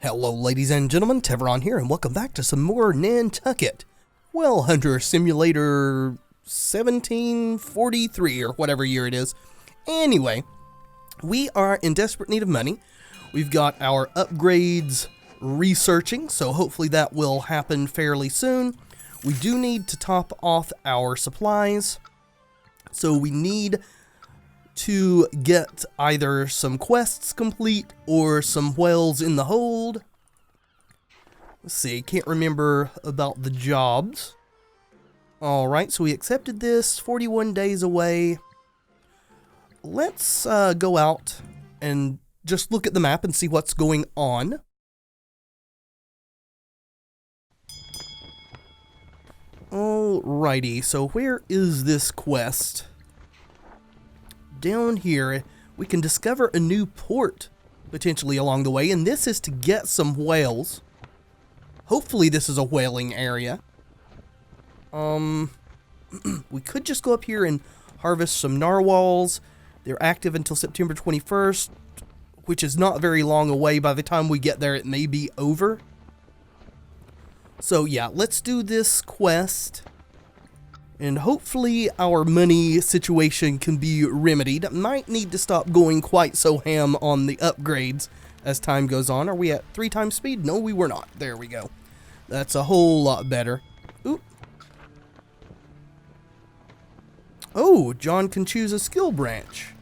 Hello ladies and gentlemen, Tevaron here, and welcome back to some more Nantucket Well Hunter Simulator 1743, or whatever year it is. Anyway, we are in desperate need of money. We've got our upgrades researching, so hopefully that will happen fairly soon. We do need to top off our supplies, so we need to get either some quests complete or some whales in the hold. Let's see, can't remember about the jobs. Alright, so we accepted this, 41 days away. Let's go out and just look at the map and see what's going on. Alrighty, so where is this quest? Down here, we can discover a new port potentially along the way, and this is to get some whales. Hopefully this is a whaling area. We could just go up here and harvest some narwhals. They're active until September 21st, which is not very long away. By the time we get there, it may be over. So yeah, let's do this quest. And hopefully our money situation can be remedied. Might need to stop going quite so ham on the upgrades as time goes on. Are we at 3 times speed? No, we were not. There we go. That's a whole lot better. Oop. Oh, John can choose a skill branch.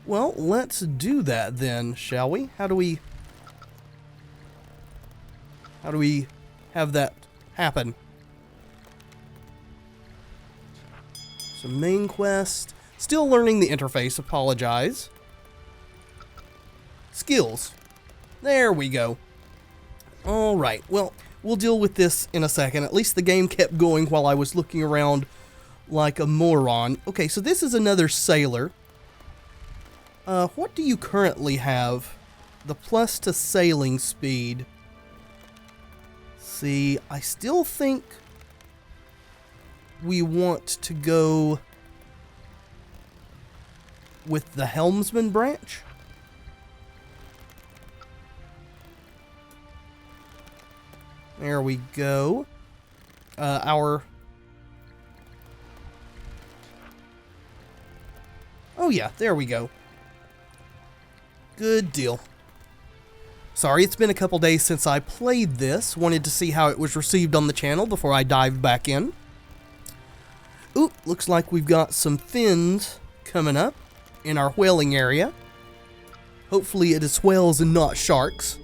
Well, let's do that then, shall we? How do we have that happen? So main quest, still learning the interface, apologize. Skills. There we go. Alright, well, we'll deal with this in a second. At least the game kept going while I was looking around like a moron. Okay, so this is another sailor. What do you currently have? The plus to sailing speed. See, I still think we want to go with the helmsman branch. There we go. Oh yeah, there we go. Good deal. Sorry, it's been a couple days since I played this. Wanted to see how it was received on the channel before I dived back in. Oop, looks like we've got some fins coming up in our whaling area. Hopefully it is whales and not sharks.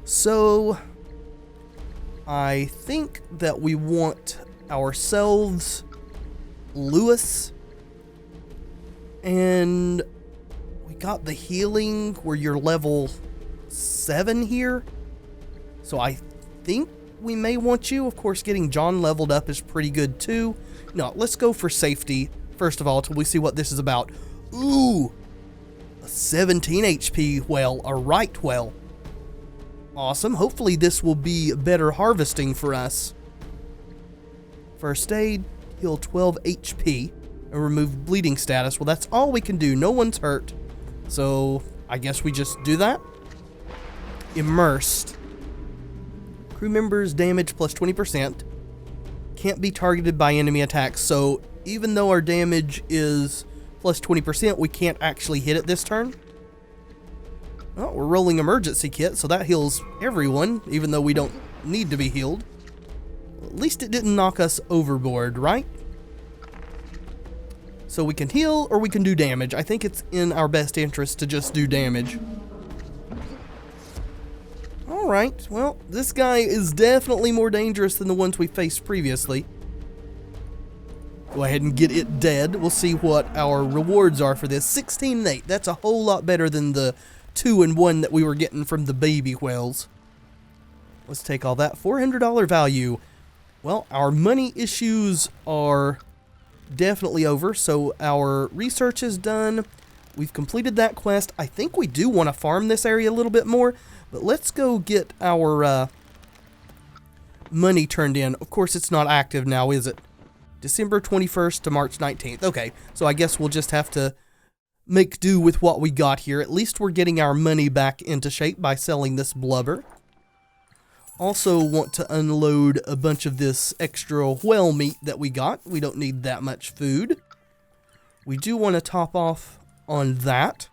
So, I think that we want ourselves Lewis, and we got the healing where you're level 7 here. So I think we may want you. Of course, getting John leveled up is pretty good too. No, let's go for safety first of all till we see what this is about. Ooh, a 17 HP whale, a right whale. Awesome. Hopefully this will be better harvesting for us. First aid, heal 12 HP, and remove bleeding status. Well, that's all we can do. No one's hurt. So I guess we just do that. Immersed. Crew members damage plus 20%. Can't be targeted by enemy attacks. So even though our damage is plus 20%, we can't actually hit it this turn. Well, we're rolling emergency kit, so that heals everyone, even though we don't need to be healed. At least it didn't knock us overboard, right? So we can heal or we can do damage. I think it's in our best interest to just do damage. Alright, well, this guy is definitely more dangerous than the ones we faced previously. Go ahead and get it dead. We'll see what our rewards are for this. 16 and 8. That's a whole lot better than the 2 and 1 that we were getting from the baby whales. Let's take all that. $400 value. Well, our money issues are definitely over, so our research is done. We've completed that quest. I think we do want to farm this area a little bit more, but let's go get our money turned in. Of course, it's not active now, is it? December 21st to March 19th. Okay, so I guess we'll just have to make do with what we got here. At least we're getting our money back into shape by selling this blubber. Also want to unload a bunch of this extra whale meat that we got. We don't need that much food. We do want to top off on that.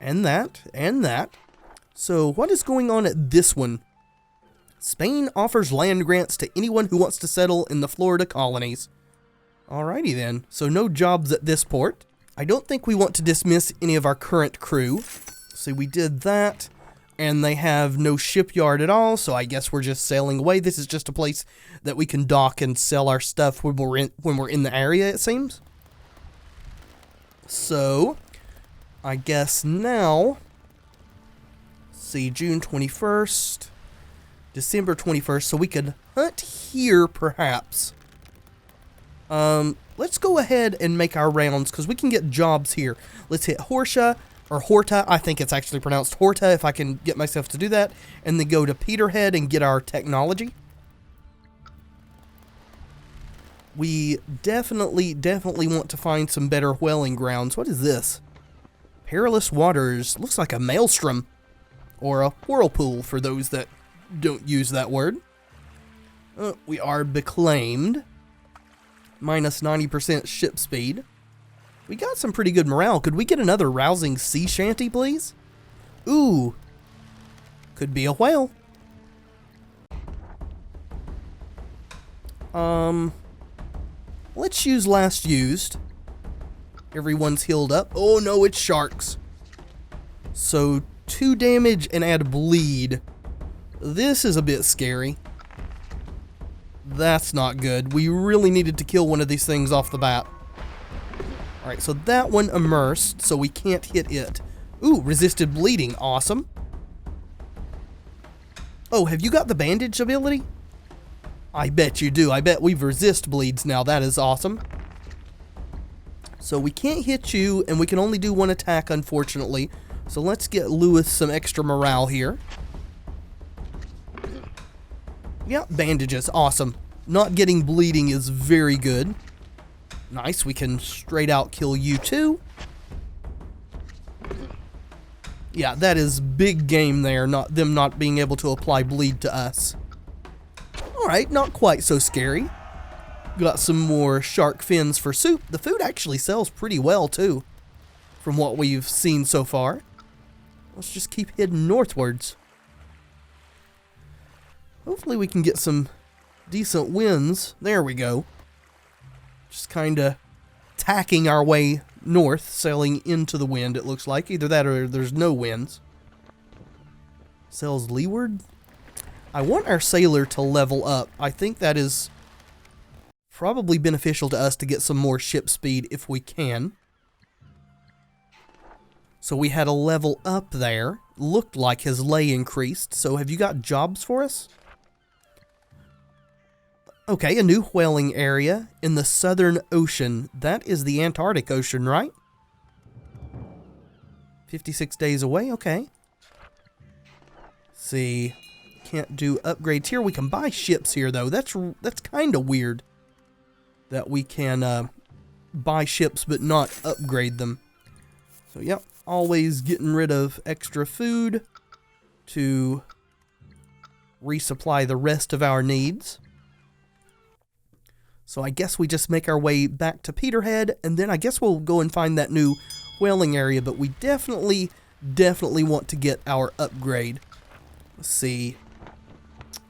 And that. And that. So what is going on at this one? Spain offers land grants to anyone who wants to settle in the Florida colonies. Alrighty then. So no jobs at this port. I don't think we want to dismiss any of our current crew. So we did that. And they have no shipyard at all, so I guess we're just sailing away. This is just a place that we can dock and sell our stuff when we're in the area, it seems. So, I guess now, see, June 21st, December 21st, so we could hunt here, perhaps. Let's go ahead and make our rounds, because we can get jobs here. Let's hit Horta, or Horta, I think it's actually pronounced Horta, if I can get myself to do that, and then go to Peterhead and get our technology. We definitely want to find some better whaling grounds. What is this? Perilous waters. Looks like a maelstrom, or a whirlpool for those that don't use that word. We are beclaimed. Minus 90% ship speed. We got some pretty good morale. Could we get another rousing sea shanty, please? Ooh. Could be a whale. Let's use last used. Everyone's healed up. Oh no, it's sharks. So 2 damage and add bleed. This is a bit scary. That's not good. We really needed to kill one of these things off the bat. Alright, so that one immersed, so we can't hit it. Ooh, resisted bleeding. Awesome. Oh, have you got the bandage ability? I bet you do. I bet we've resist bleeds now. That is awesome. So we can't hit you, and we can only do 1 attack, unfortunately. So let's get Lewis some extra morale here. Yeah, bandages. Awesome. Not getting bleeding is very good. Nice, we can straight out kill you too. Yeah, that is big game there, them not being able to apply bleed to us. Alright, not quite so scary. Got some more shark fins for soup. The food actually sells pretty well too, from what we've seen so far. Let's just keep heading northwards. Hopefully we can get some decent winds. There we go. Just kind of tacking our way north, sailing into the wind, it looks like. Either that or there's no winds. Sails leeward. I want our sailor to level up. I think that is probably beneficial to us to get some more ship speed if we can. So we had a level up there. Looked like his lay increased. So have you got jobs for us? Okay, a new whaling area in the Southern Ocean. That is the Antarctic Ocean, right? 56 days away, okay. Let's see, can't do upgrades here. We can buy ships here, though. That's kind of weird that we can buy ships but not upgrade them. So, yep, always getting rid of extra food to resupply the rest of our needs. So I guess we just make our way back to Peterhead, and then I guess we'll go and find that new whaling area, but we definitely want to get our upgrade. Let's see.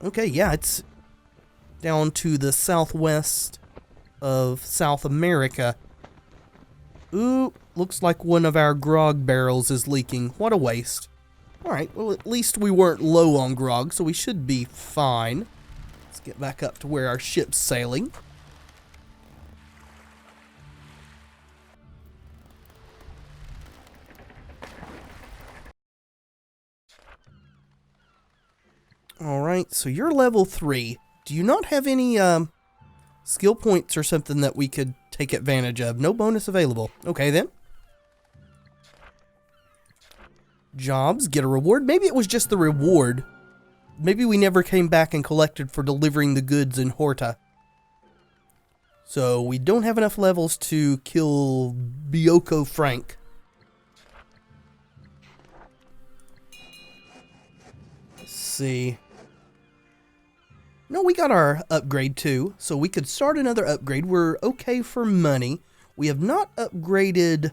Okay, yeah, it's down to the southwest of South America. Ooh, looks like one of our grog barrels is leaking. What a waste. Alright, well at least we weren't low on grog, so we should be fine. Let's get back up to where our ship's sailing. Alright, so you're level 3. Do you not have any skill points or something that we could take advantage of? No bonus available. Okay then. Jobs, get a reward. Maybe it was just the reward. Maybe we never came back and collected for delivering the goods in Horta. So we don't have enough levels to kill Bioko Frank. Let's see. No, we got our upgrade too, so we could start another upgrade. We're okay for money. We have not upgraded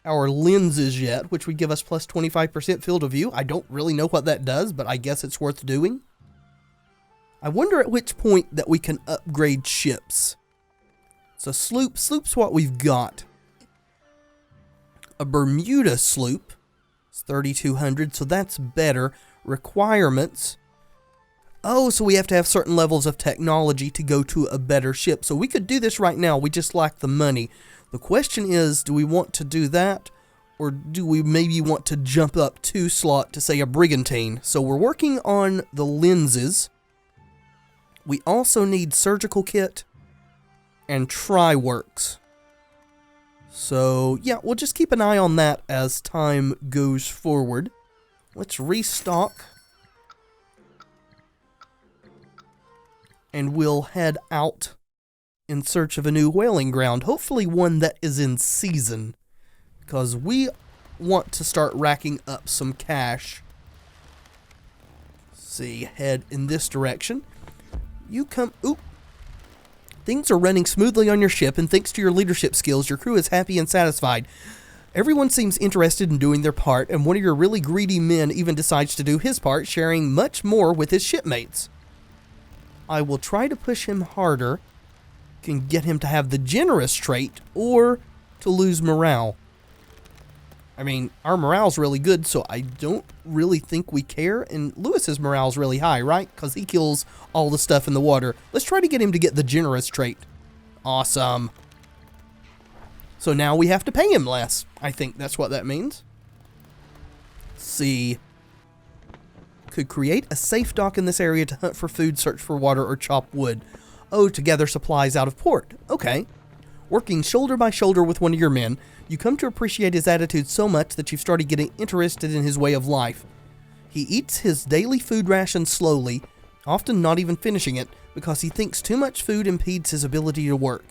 our lenses yet, which would give us plus 25% field of view. I don't really know what that does, but I guess it's worth doing. I wonder at which point that we can upgrade ships. So sloop's what we've got. A Bermuda sloop. It's 3,200, so that's better. Requirements. Oh, so we have to have certain levels of technology to go to a better ship. So we could do this right now, we just lack the money. The question is, do we want to do that? Or do we maybe want to jump up 2 slot to say a brigantine? So we're working on the lenses. We also need surgical kit and try-works. So yeah, we'll just keep an eye on that as time goes forward. Let's restock. And we'll head out in search of a new whaling ground. Hopefully one that is in season. Because we want to start racking up some cash. Let's see, head in this direction. You come... Oop. Things are running smoothly on your ship, and thanks to your leadership skills, your crew is happy and satisfied. Everyone seems interested in doing their part, and one of your really greedy men even decides to do his part, sharing much more with his shipmates. I will try to push him harder, can get him to have the generous trait, or to lose morale. I mean, our morale's really good, so I don't really think we care, and Lewis's morale's really high, right? Because he kills all the stuff in the water. Let's try to get him to get the generous trait. Awesome. So now we have to pay him less. I think that's what that means. Let's see. Could create a safe dock in this area to hunt for food, search for water, or chop wood. Oh, to gather supplies out of port. Okay. Working shoulder by shoulder with one of your men, you come to appreciate his attitude so much that you've started getting interested in his way of life. He eats his daily food ration slowly, often not even finishing it, because he thinks too much food impedes his ability to work.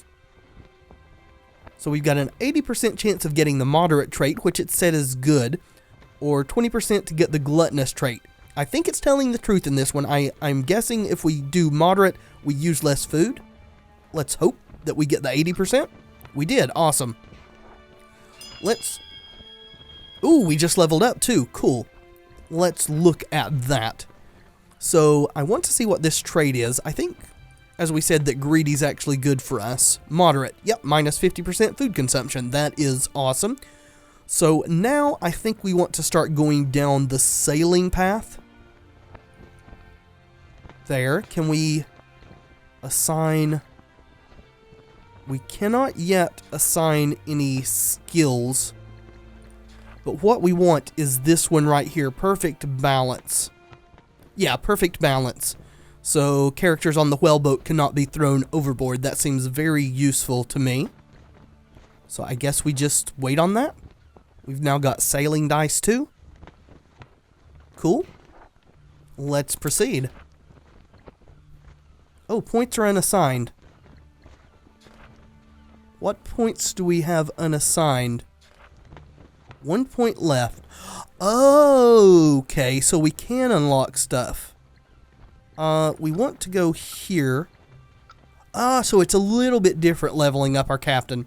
So we've got an 80% chance of getting the moderate trait, which it said is good, or 20% to get the gluttonous trait. I think it's telling the truth in this one. I'm guessing if we do moderate, we use less food. Let's hope that we get the 80%. We did. Awesome. Let's... Ooh, we just leveled up too. Cool. Let's look at that. So I want to see what this trait is. I think, as we said, that greedy's actually good for us. Moderate. Yep, minus 50% food consumption. That is awesome. So now I think we want to start going down the sailing path. There. Can we assign... We cannot yet assign any skills. But what we want is this one right here. Perfect balance. Yeah, perfect balance. So characters on the whaleboat cannot be thrown overboard. That seems very useful to me. So I guess we just wait on that. We've now got sailing dice too. Cool. Let's proceed. Oh, points are unassigned. What points do we have unassigned? 1 point left. Okay, so we can unlock stuff. We want to go here. So it's a little bit different leveling up our captain.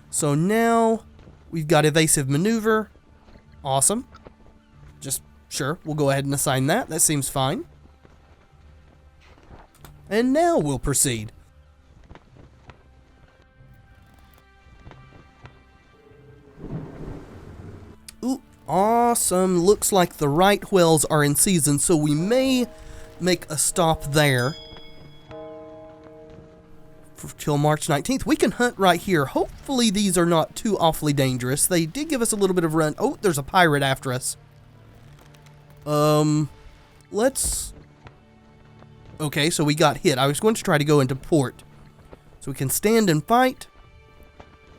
So now we've got evasive maneuver. Awesome. Just, sure, we'll go ahead and assign that. That seems fine. And now we'll proceed. Ooh, awesome. Looks like the right whales are in season, so we may make a stop there till March 19th. We can hunt right here. Hopefully these are not too awfully dangerous. They did give us a little bit of run. Oh, there's a pirate after us. Let's... Okay, so we got hit. I was going to try to go into port. So we can stand and fight.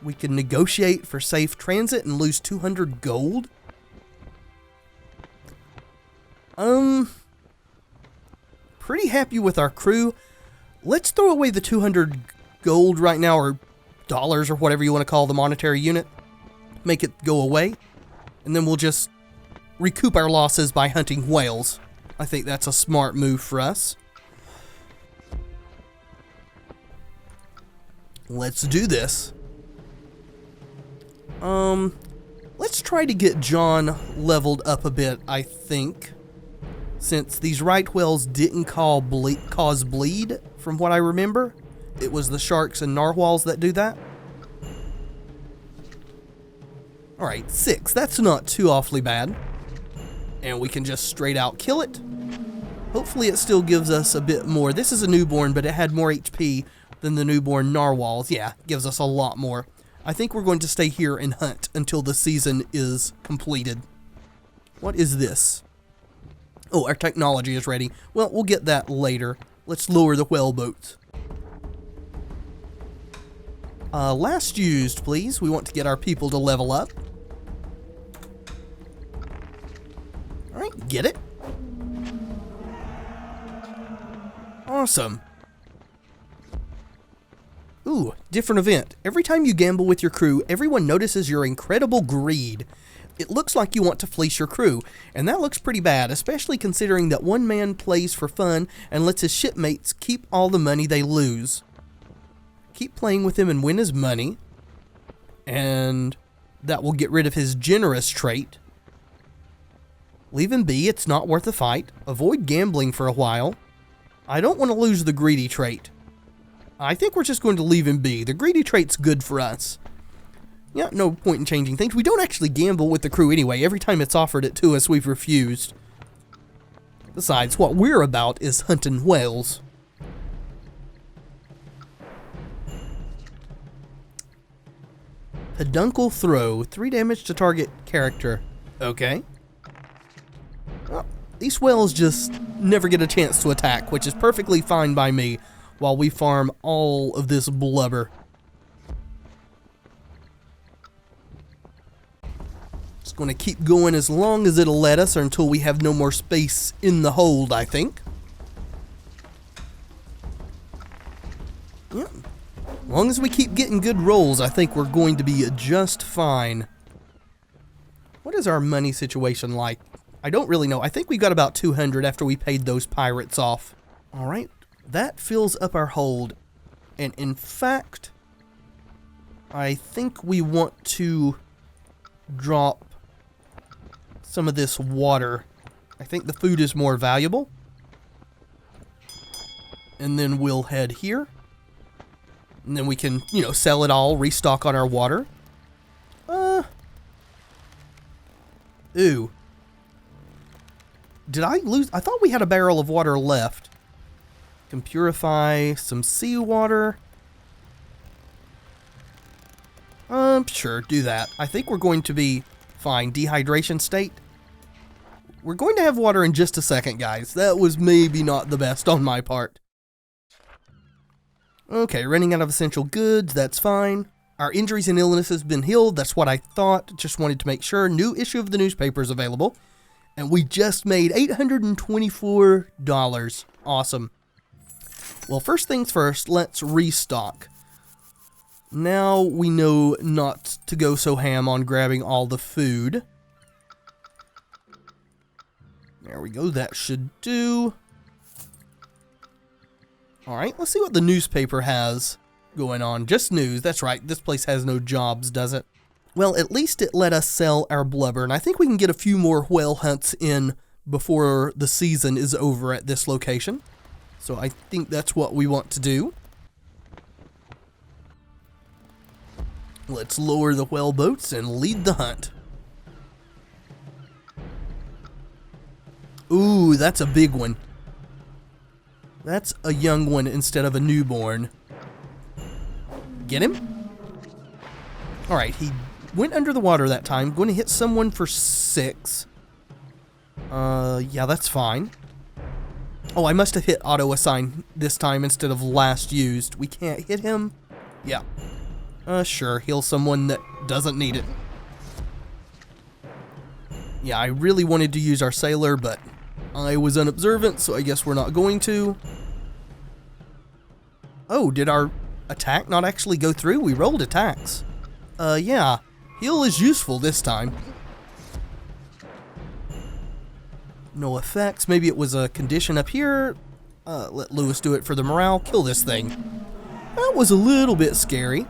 We can negotiate for safe transit and lose 200 gold. Pretty happy with our crew. Let's throw away the 200 gold right now, or dollars, or whatever you want to call the monetary unit. Make it go away. And then we'll just recoup our losses by hunting whales. I think that's a smart move for us. Let's do this. Let's try to get John leveled up a bit, I think. Since these right whales didn't cause bleed, from what I remember. It was the sharks and narwhals that do that. Alright, 6. That's not too awfully bad. And we can just straight out kill it. Hopefully it still gives us a bit more. This is a newborn, but it had more HP than the newborn narwhals. Yeah, gives us a lot more. I think we're going to stay here and hunt until the season is completed. What is this? Oh, our technology is ready. Well, we'll get that later. Let's lower the whale boats. Last used, please. We want to get our people to level up. Alright, get it. Awesome. Ooh, different event. Every time you gamble with your crew, everyone notices your incredible greed. It looks like you want to fleece your crew, and that looks pretty bad, especially considering that one man plays for fun and lets his shipmates keep all the money they lose. Keep playing with him and win his money, and that will get rid of his generous trait. Leave him be, it's not worth a fight. Avoid gambling for a while. I don't want to lose the greedy trait. I think we're just going to leave him be. The greedy trait's good for us. Yeah, no point in changing things. We don't actually gamble with the crew anyway. Every time it's offered it to us, we've refused. Besides, what we're about is hunting whales. Peduncle throw. 3 damage to target character. Okay. Well, these whales just never get a chance to attack, which is perfectly fine by me, while we farm all of this blubber. Just going to keep going as long as it'll let us, or until we have no more space in the hold, I think. Yep. As long as we keep getting good rolls, I think we're going to be just fine. What is our money situation like? I don't really know. I think we got about 200 after we paid those pirates off. Alright. That fills up our hold, and in fact, I think we want to drop some of this water. I think the food is more valuable. And then we'll head here. And then we can, you know, sell it all, restock on our water. Ooh. Did I lose? I thought we had a barrel of water left. Can purify some seawater. Sure, do that. I think we're going to be fine. Dehydration state. We're going to have water in just a second, guys. That was maybe not the best on my part. Okay, running out of essential goods. That's fine. Our injuries and illnesses have been healed. That's what I thought. Just wanted to make sure. New issue of the newspaper is available. And we just made $824. Awesome. Well, first things first, let's restock. Now we know not to go so ham on grabbing all the food. There we go, that should do. Alright, let's see what the newspaper has going on. Just news, that's right, this place has no jobs, does it? Well, at least it let us sell our blubber, and I think we can get a few more whale hunts in before the season is over at this location. So I think that's what we want to do. Let's lower the whale boats and lead the hunt. Ooh, that's a big one. That's a young one instead of a newborn. Get him? Alright, he went under the water that time. Going to hit someone for 6. Yeah, that's fine. Oh, I must have hit auto assign this time instead of last used. We can't hit him? Yeah. Sure, heal someone that doesn't need it. Yeah, I really wanted to use our sailor, but I was unobservant, so I guess we're not going to. Oh, did our attack not actually go through? We rolled attacks. Yeah. Heal is useful this time. No effects. Maybe it was a condition up here. Let Lewis do it for the morale. Kill this thing. That was a little bit scary.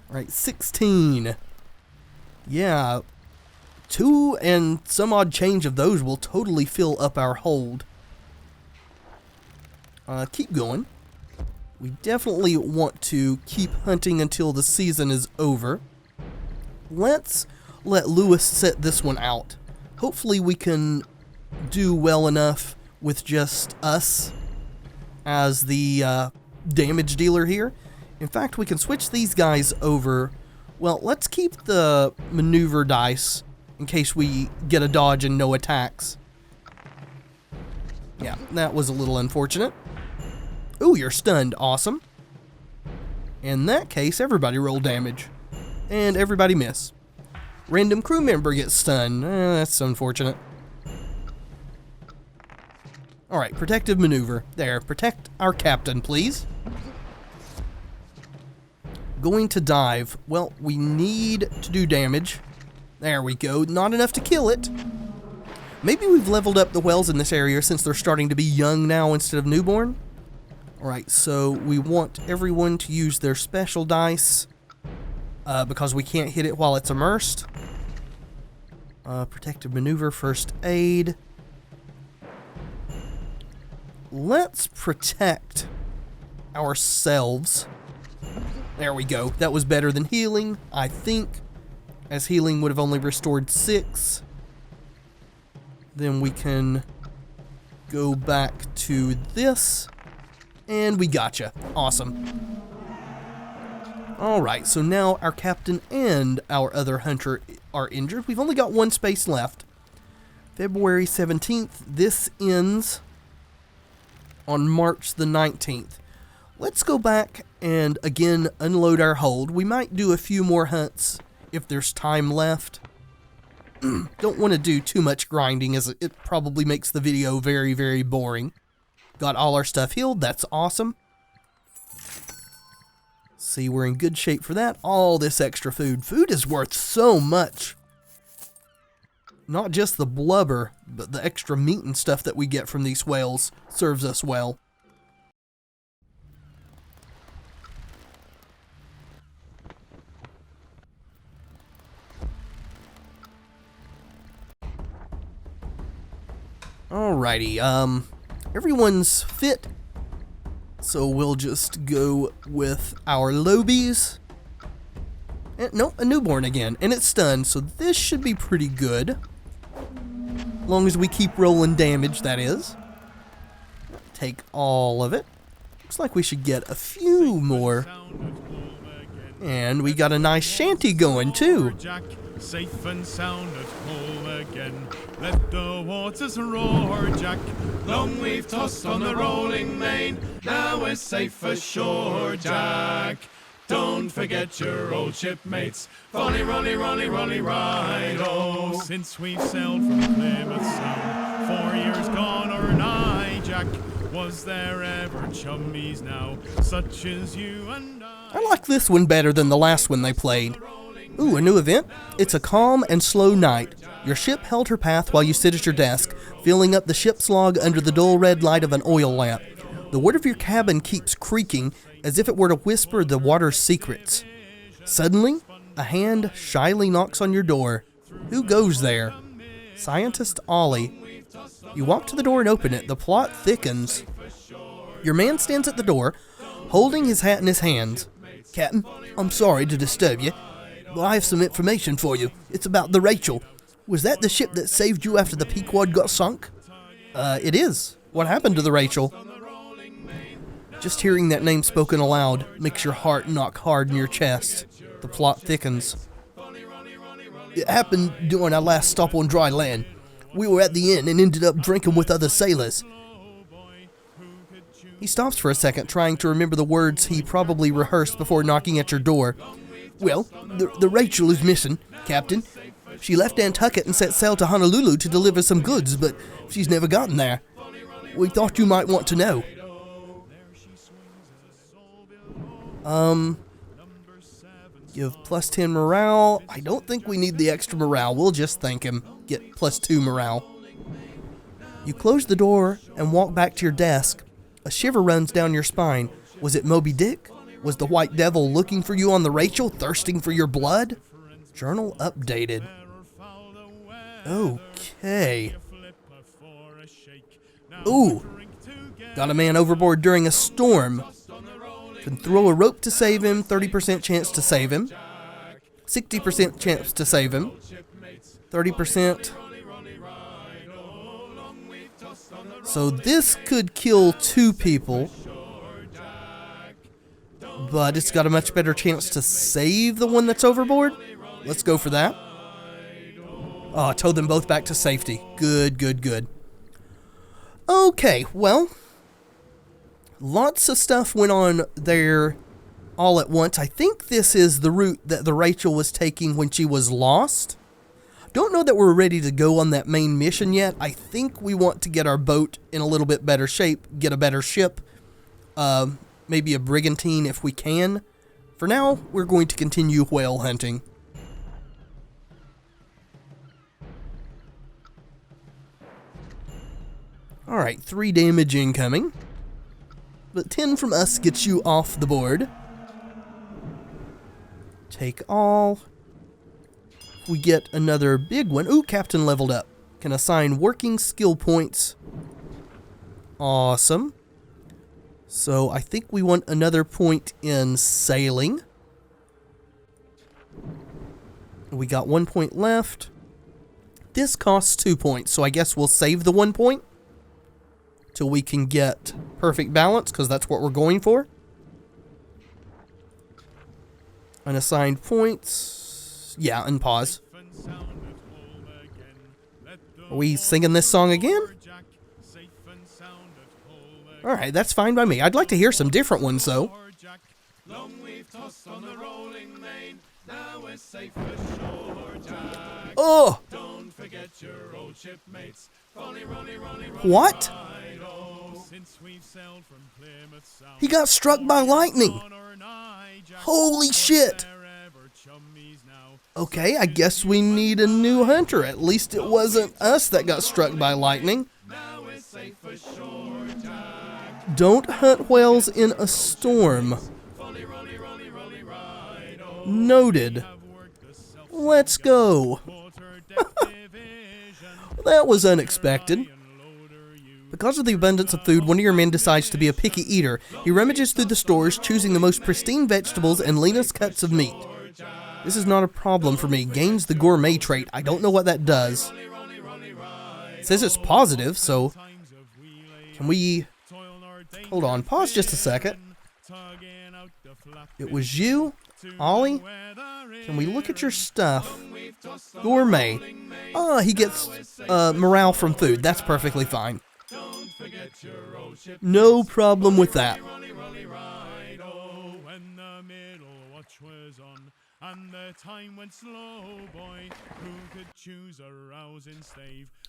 Alright, 16. Yeah. 2 and some odd change of those will totally fill up our hold. Keep going. We definitely want to keep hunting until the season is over. Let's let Lewis set this one out. Hopefully we can do well enough with just us as the damage dealer here. In fact, we can switch these guys over. Well, let's keep the maneuver dice in case we get a dodge and no attacks. Yeah, that was a little unfortunate. Ooh, you're stunned. Awesome. In that case, everybody roll damage. And everybody miss. Random crew member gets stunned. That's unfortunate. Alright, protective maneuver. There, protect our captain, please. Going to dive. Well, we need to do damage. There we go. Not enough to kill it. Maybe we've leveled up the whales in this area since they're starting to be young now instead of newborn. Alright, so we want everyone to use their special dice because we can't hit it while it's immersed. Protective maneuver, first aid. Let's protect ourselves. There we go. That was better than healing, I think, as healing would have only restored 6. Then we can go back to this. And we gotcha. Awesome. Alright, so now our captain and our other hunter are injured. We've only got one space left. February 17th. This ends on March the 19th. Let's go back and again unload our hold. We might do a few more hunts if there's time left. Don't want to do too much grinding as it probably makes the video very, very boring. Got all our stuff healed. That's awesome. See, we're in good shape for that. All this extra food. Food is worth so much. Not just the blubber, but the extra meat and stuff that we get from these whales serves us well. Alrighty, everyone's fit, so we'll just go with our lobies. No, a newborn again, and it's stunned, so this should be pretty good. As long as we keep rolling damage, that is. Take all of it. Looks like we should get a few more. And we got a nice shanty going, too. Safe and sound at home again. Let the waters roar, Jack. Long we've tossed on the rolling main. Now we're safe ashore, Jack. Don't forget your old shipmates. Folly, rolly, rolly, rolly, ride. Oh, since we've sailed from Plymouth Sound, 4 years gone or nigh, Jack. Was there ever chummies now, such as you and I like this one better than the last one they played. Ooh, a new event? It's a calm and slow night. Your ship held her path while you sit at your desk, filling up the ship's log under the dull red light of an oil lamp. The wood of your cabin keeps creaking as if it were to whisper the water's secrets. Suddenly, a hand shyly knocks on your door. Who goes there? Scientist Ollie. You walk to the door and open it. The plot thickens. Your man stands at the door, holding his hat in his hands. Captain, I'm sorry to disturb you. Well, I have some information for you. It's about the Rachel. Was that the ship that saved you after the Pequod got sunk? It is. What happened to the Rachel? Just hearing that name spoken aloud makes your heart knock hard in your chest. The plot thickens. It happened during our last stop on dry land. We were at the inn and ended up drinking with other sailors. He stops for a second, trying to remember the words he probably rehearsed before knocking at your door. Well, the Rachel is missing, Captain. She left Nantucket and set sail to Honolulu to deliver some goods, but she's never gotten there. We thought you might want to know. Give plus 10 morale. I don't think we need the extra morale. We'll just thank him. Get plus 2 morale. You close the door and walk back to your desk. A shiver runs down your spine. Was it Moby Dick? Was the White Devil looking for you on the Rachel, thirsting for your blood? Journal updated. Okay. Ooh. Got a man overboard during a storm. Can throw a rope to save him. 30% chance to save him. 60% chance to save him. 30%. So this could kill 2 people. But it's got a much better chance to save the one that's overboard. Let's go for that. Oh, tow them both back to safety. Good, good, good. Okay, well, lots of stuff went on there all at once. I think this is the route that the Rachel was taking when she was lost. Don't know that we're ready to go on that main mission yet. I think we want to get our boat in a little bit better shape, get a better ship, maybe a brigantine if we can. For now, we're going to continue whale hunting. Alright, 3 damage incoming. But 10 from us gets you off the board. Take all. We get another big one. Ooh, Captain leveled up. Can assign working skill points. Awesome. So I think we want another point in sailing. We got 1 point left. This costs 2 points, so I guess we'll save the 1 point till we can get perfect balance, because that's what we're going for. Unassigned points. Yeah, and pause. Are we singing this song again? Alright, that's fine by me. I'd like to hear some different ones, though. Oh! What? He got struck by lightning. Holy shit. Okay, I guess we need a new hunter. At least it wasn't us that got struck by lightning. Don't hunt whales in a storm. Noted. Let's go. That was unexpected. Because of the abundance of food, one of your men decides to be a picky eater. He rummages through the stores, choosing the most pristine vegetables and leanest cuts of meat. This is not a problem for me. Gains the gourmet trait. I don't know what that does. It says it's positive, so... Can we... Hold on, pause just a second. It was you, Ollie? Can we look at your stuff? Gourmet. Ah, he gets morale from food. That's perfectly fine. No problem with that.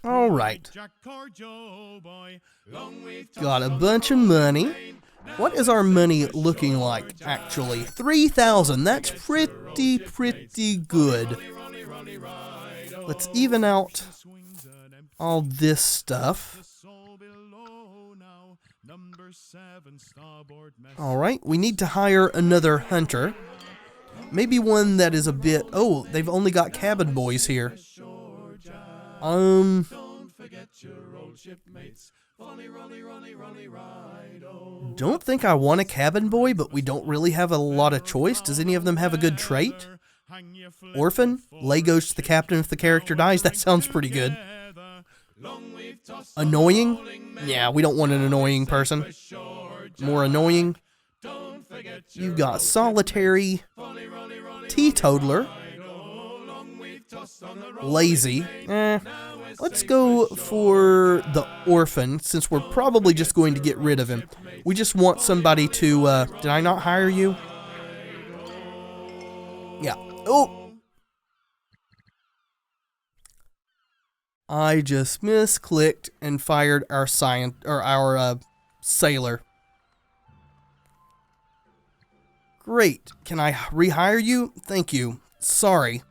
Alright. Got a bunch of money. What is our money looking like, actually? 3,000. That's pretty good. Let's even out all this stuff. Alright, we need to hire another hunter. Maybe one that is a bit... Oh, they've only got cabin boys here. Don't think I want a cabin boy, but we don't really have a lot of choice. Does any of them have a good trait? Orphan? Lay goes to the captain if the character dies. That sounds pretty good. Annoying? Yeah, we don't want an annoying person. More annoying. You've got solitary, teetotaler, lazy. Let's go for the orphan, since we're probably just going to get rid of him. We just want somebody to, did I not hire you? Yeah. Oh! I just misclicked and fired our sailor. Great. Can I rehire you? Thank you. Sorry.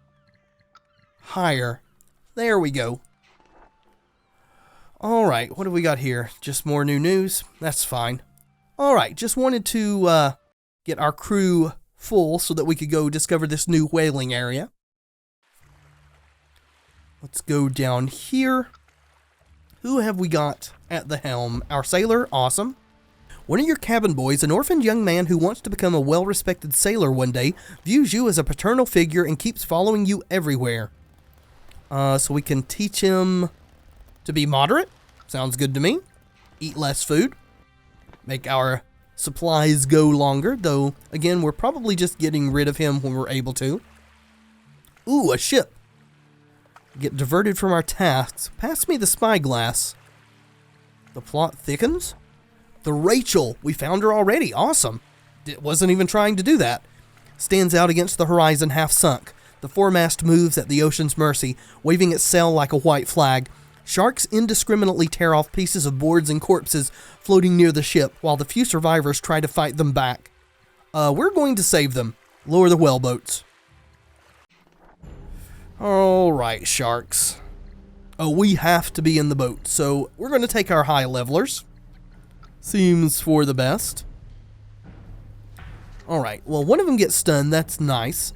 Hire. There we go. Alright, what do we got here? Just more new news? That's fine. Alright, just wanted to get our crew full so that we could go discover this new whaling area. Let's go down here. Who have we got at the helm? Our sailor, awesome. One of your cabin boys, an orphaned young man who wants to become a well-respected sailor one day, views you as a paternal figure and keeps following you everywhere. So we can teach him to be moderate. Sounds good to me. Eat less food. Make our supplies go longer, though, again, we're probably just getting rid of him when we're able to. Ooh, a ship. Get diverted from our tasks. Pass me the spyglass. The plot thickens. The Rachel. We found her already. Awesome. It wasn't even trying to do that. Stands out against the horizon half sunk. The foremast moves at the ocean's mercy, waving its sail like a white flag. Sharks indiscriminately tear off pieces of boards and corpses floating near the ship, while the few survivors try to fight them back. We're going to save them. Lower the whaleboats. Alright, sharks. Oh, we have to be in the boat, so we're going to take our high levelers. Seems for the best. Alright, well, one of them gets stunned. That's nice.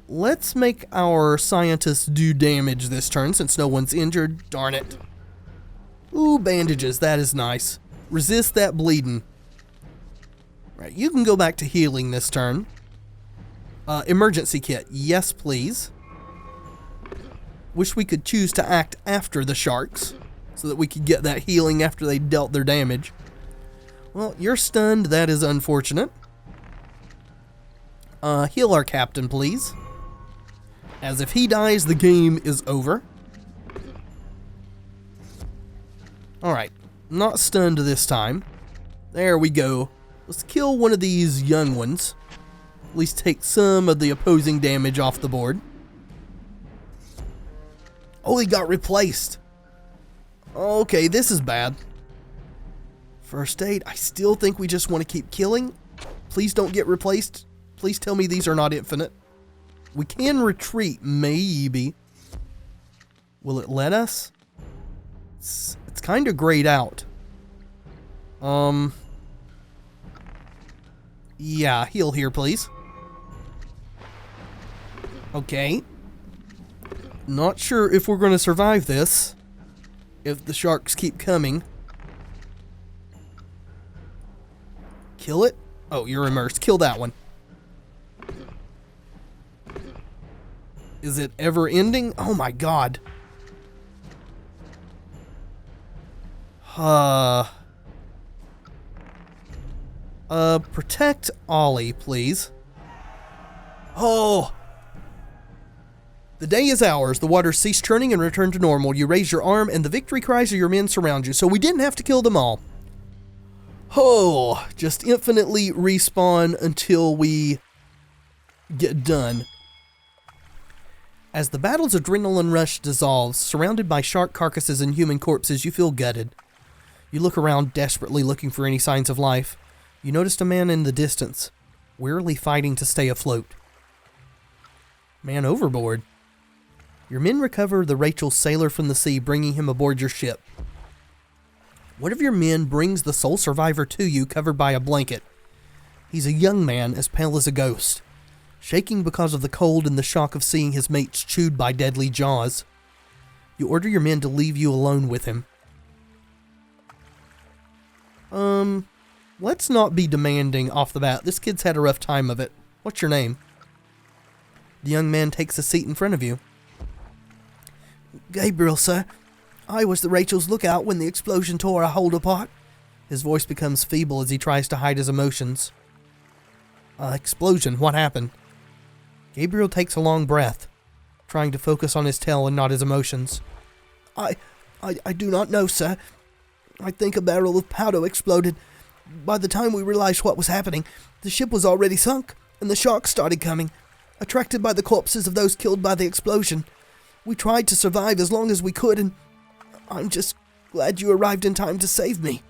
Let's make our scientists do damage this turn since no one's injured. Darn it. Ooh, bandages. That is nice. Resist that bleeding. Right, you can go back to healing this turn. Emergency kit. Yes, please. Wish we could choose to act after the sharks so that we could get that healing after they dealt their damage. Well, you're stunned. That is unfortunate. Heal our captain, please. As if he dies, the game is over. Alright, not stunned this time. There we go. Let's kill one of these young ones. At least take some of the opposing damage off the board. Oh, he got replaced. Okay, this is bad. First aid, I still think we just want to keep killing. Please don't get replaced. Please tell me these are not infinite. We can retreat, maybe. Will it let us? It's kind of grayed out. Yeah, heal here, please. Okay. Not sure if we're going to survive this. If the sharks keep coming. Kill it? Oh, you're immersed. Kill that one. Is it ever ending? Oh my god. Protect Ollie, please. Oh! The day is ours. The waters cease churning and return to normal. You raise your arm and the victory cries of your men surround you. So we didn't have to kill them all. Oh, just infinitely respawn until we get done. As the battle's adrenaline rush dissolves, surrounded by shark carcasses and human corpses, you feel gutted. You look around desperately looking for any signs of life. You noticed a man in the distance, wearily fighting to stay afloat. Man overboard. Your men recover the Rachel sailor from the sea, bringing him aboard your ship. One of your men brings the sole survivor to you, covered by a blanket. He's a young man, as pale as a ghost, shaking because of the cold and the shock of seeing his mates chewed by deadly jaws. You order your men to leave you alone with him. Let's not be demanding off the bat. This kid's had a rough time of it. What's your name? The young man takes a seat in front of you. Gabriel, sir. I was the Rachel's lookout when the explosion tore our hold apart. His voice becomes feeble as he tries to hide his emotions. Explosion, what happened? Gabriel takes a long breath, trying to focus on his tale and not his emotions. I do not know, sir. I think a barrel of powder exploded. By the time we realized what was happening, the ship was already sunk, and the sharks started coming, attracted by the corpses of those killed by the explosion. We tried to survive as long as we could, and I'm just glad you arrived in time to save me.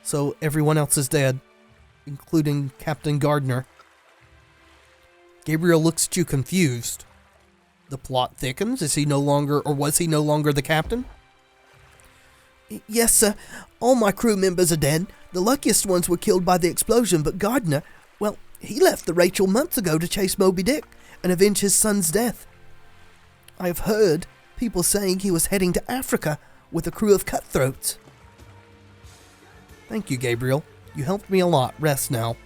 So everyone else is dead, including Captain Gardner. Gabriel looks at you confused. The plot thickens. Is he no longer, or was he no longer the captain? Yes, sir. All my crew members are dead. The luckiest ones were killed by the explosion, but Gardner, well, he left the Rachel months ago to chase Moby Dick and avenge his son's death. I have heard people saying he was heading to Africa with a crew of cutthroats. Thank you, Gabriel. You helped me a lot. Rest now.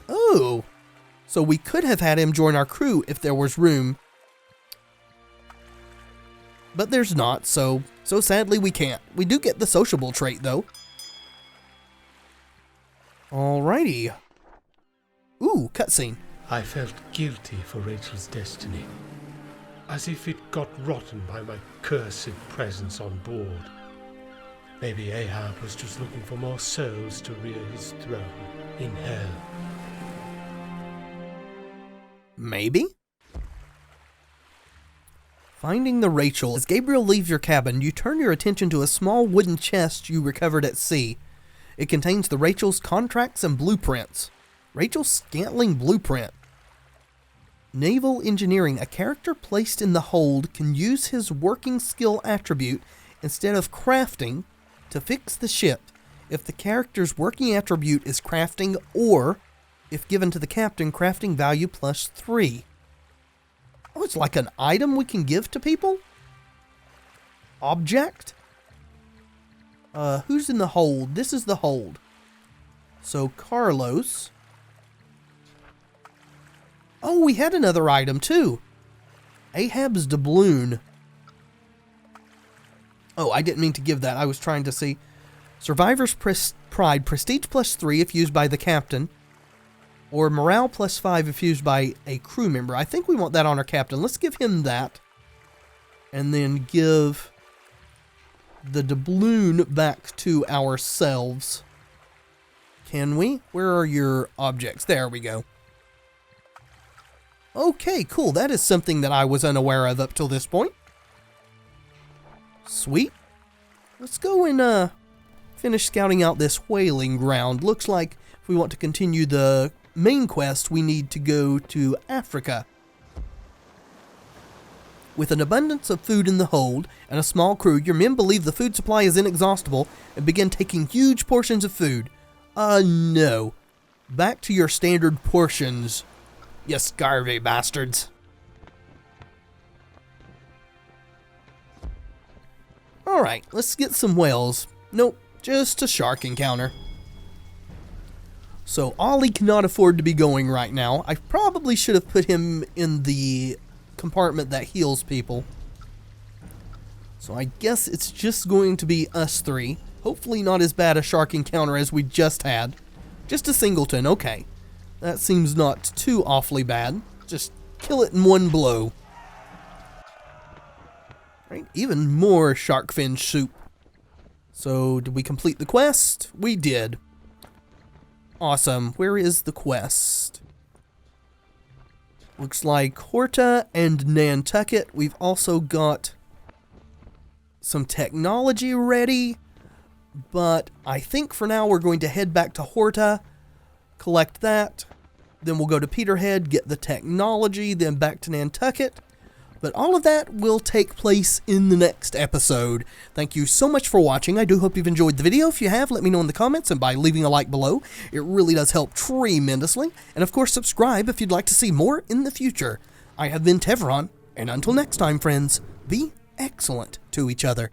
Oh, so we could have had him join our crew if there was room. But there's not, so sadly we can't. We do get the sociable trait, though. Alrighty. Ooh, cutscene. I felt guilty for Rachel's destiny, as if it got rotten by my cursed presence on board. Maybe Ahab was just looking for more souls to rear his throne in hell. Maybe? Finding the Rachel. As Gabriel leaves your cabin, you turn your attention to a small wooden chest you recovered at sea. It contains the Rachel's contracts and blueprints. Rachel's Scantling blueprint. Naval engineering. A character placed in the hold can use his working skill attribute instead of crafting to fix the ship if the character's working attribute is crafting, or if given to the captain, crafting value +3. Oh, it's like an item we can give to people? Object? Who's in the hold? This is the hold. So, Carlos. Oh, we had another item, too. Ahab's doubloon. Oh, I didn't mean to give that. I was trying to see. Survivor's Pride. Prestige +3 if used by the captain. Or morale +5 if used by a crew member. I think we want that on our captain. Let's give him that. And then give the doubloon back to ourselves. Can we? Where are your objects? There we go. Okay, cool. That is something that I was unaware of up till this point. Sweet. Let's go and finish scouting out this whaling ground. Looks like if we want to continue the main quest, we need to go to Africa. With an abundance of food in the hold and a small crew, your men believe the food supply is inexhaustible and begin taking huge portions of food. No. Back to your standard portions, you scurvy bastards. Alright, let's get some whales. Nope, just a shark encounter. So Ollie cannot afford to be going right now. I probably should have put him in the compartment that heals people. So I guess it's just going to be us three. Hopefully not as bad a shark encounter as we just had. Just a singleton, okay. That seems not too awfully bad. Just kill it in one blow. Right, even more shark fin soup. So, did we complete the quest? We did. Awesome. Where is the quest? Looks like Horta and Nantucket. We've also got some technology ready. But I think for now we're going to head back to Horta, collect that. Then we'll go to Peterhead, get the technology, then back to Nantucket. But all of that will take place in the next episode. Thank you so much for watching. I do hope you've enjoyed the video. If you have, let me know in the comments and by leaving a like below. It really does help tremendously. And of course, subscribe if you'd like to see more in the future. I have been Tevaron, and until next time, friends, be excellent to each other.